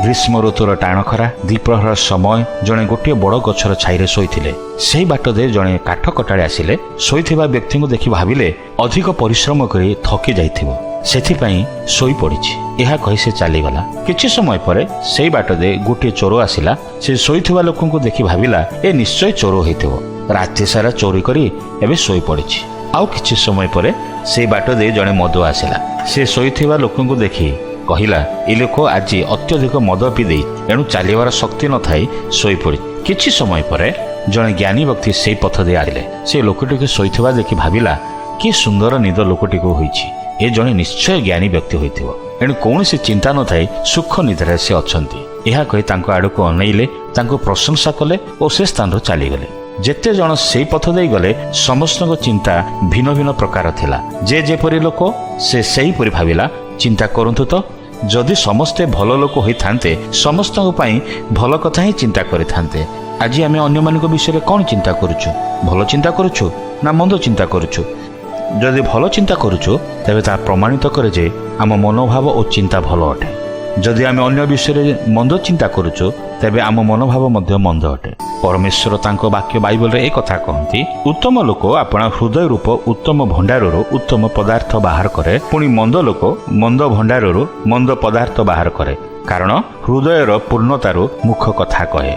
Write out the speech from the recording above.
ଗ୍ରୀଷ୍ମ ଋତୁର ଟାଣ ଖରା ଦ୍ୱିପ୍ରହର ସମୟ ଜଣେ ଗୋଟିଏ ବଡ଼ ଗଛର ଛାଇରେ ଶୋଇଥିଲେ। ସେହି ବାଟ ଦେଇ ଜଣେ କାଠ କଟାଳି ଆସିଲେ। ଶୋଇଥିବା ବ୍ୟକ୍ତିଙ୍କୁ ଦେଖି ଭାବିଲେ ଅଧିକ ପରିଶ୍ରମ କରି ଥକି ଯାଇଥିବ, ସେଥିପାଇଁ ଶୋଇପଡ଼ିଛି। ଏହା କହି ସେ ଚାଲିଗଲା। କିଛି ସମୟ ପରେ ସେହି ବାଟ ଦେଇ ଗୋଟିଏ ଚୋର ଆସିଲା। ସେ ଶୋଇଥିବା ଲୋକଙ୍କୁ ଦେଖି ଭାବିଲା ଏ ନିଶ୍ଚୟ ଚୋର ହୋଇଥିବ, ରାତି ସାରା ଚୋରି କରି ଏବେ ଶୋଇପଡ଼ିଛି। ଆଉ କିଛି ସମୟ ପରେ ସେହି ବାଟ ଦେଇ ଜଣେ ମଦୁଆ ଆସିଲା। ସେ ଶୋଇଥିବା ଲୋକଙ୍କୁ ଦେଖି କହିଲା ଏ ଲୋକ ଆଜି ଅତ୍ୟଧିକ ମଦ ପିଇ ଦେଇ ଏଣୁ ଚାଲିବାର ଶକ୍ତି ନଥାଇ ଶୋଇପଡ଼ି। କିଛି ସମୟ ପରେ ଜଣେ ଜ୍ଞାନୀ ବ୍ୟକ୍ତି ସେହି ପଥ ଦେଇ ଆସିଲେ। ସେ ଲୋକଟିକୁ ଶୋଇଥିବା ଦେଖି ଭାବିଲା କି ସୁନ୍ଦର ନିଦ ଲୋକଟିକୁ ହୋଇଛି, ଏ ଜଣେ ନିଶ୍ଚୟ ଜ୍ଞାନୀ ବ୍ୟକ୍ତି ହୋଇଥିବ, ଏଣୁ କୌଣସି ଚିନ୍ତା ନଥାଇ ସୁଖ ନିଦ୍ରାରେ ସେ ଅଛନ୍ତି। ଏହା କହି ତାଙ୍କ ଆଡ଼କୁ ଅନେଇଲେ, ତାଙ୍କୁ ପ୍ରଶଂସା କଲେ ଓ ସେ ସ୍ଥାନରୁ ଚାଲିଗଲେ। ଯେତେ ଜଣ ସେହି ପଥ ଦେଇ ଗଲେ ସମସ୍ତଙ୍କ ଚିନ୍ତା ଭିନ୍ନ ଭିନ୍ନ ପ୍ରକାର ଥିଲା। ଯେ ଯେପରି ଲୋକ ସେ ସେହିପରି ଭାବିଲା, ଚିନ୍ତା କରନ୍ତୁ ତ ଯଦି ସମସ୍ତେ ଭଲ ଲୋକ ହୋଇଥାନ୍ତେ ସମସ୍ତଙ୍କ ପାଇଁ ଭଲ କଥା ହିଁ ଚିନ୍ତା କରିଥାନ୍ତେ। ଆଜି ଆମେ ଅନ୍ୟମାନଙ୍କ ବିଷୟରେ କ'ଣ ଚିନ୍ତା କରୁଛୁ? ଭଲ ଚିନ୍ତା କରୁଛୁ ନା ମନ୍ଦ ଚିନ୍ତା କରୁଛୁ? ଯଦି ଭଲ ଚିନ୍ତା କରୁଛୁ ତେବେ ତାହା ପ୍ରମାଣିତ କରେ ଯେ ଆମ ମନୋଭାବ ଓ ଚିନ୍ତା ଭଲ ଅଟେ। ଯଦି ଆମେ ଅନ୍ୟ ବିଷୟରେ ମନ୍ଦ ଚିନ୍ତା କରୁଛୁ ତେବେ ଆମ ମନୋଭାବ ମଧ୍ୟ ମନ୍ଦ ଅଟେ। ପରମେଶ୍ୱର ତାଙ୍କ ବାକ୍ୟ ବାଇବଲରେ ଏ କଥା କହନ୍ତି, ଉତ୍ତମ ଲୋକ ଆପଣା ହୃଦୟ ରୂପ ଉତ୍ତମ ଭଣ୍ଡାରରୁ ଉତ୍ତମ ପଦାର୍ଥ ବାହାର କରେ, ପୁଣି ମନ୍ଦ ଲୋକ ମନ୍ଦ ଭଣ୍ଡାରରୁ ମନ୍ଦ ପଦାର୍ଥ ବାହାର କରେ, କାରଣ ହୃଦୟର ପୂର୍ଣ୍ଣତାରୁ ମୁଖ କଥା କହେ।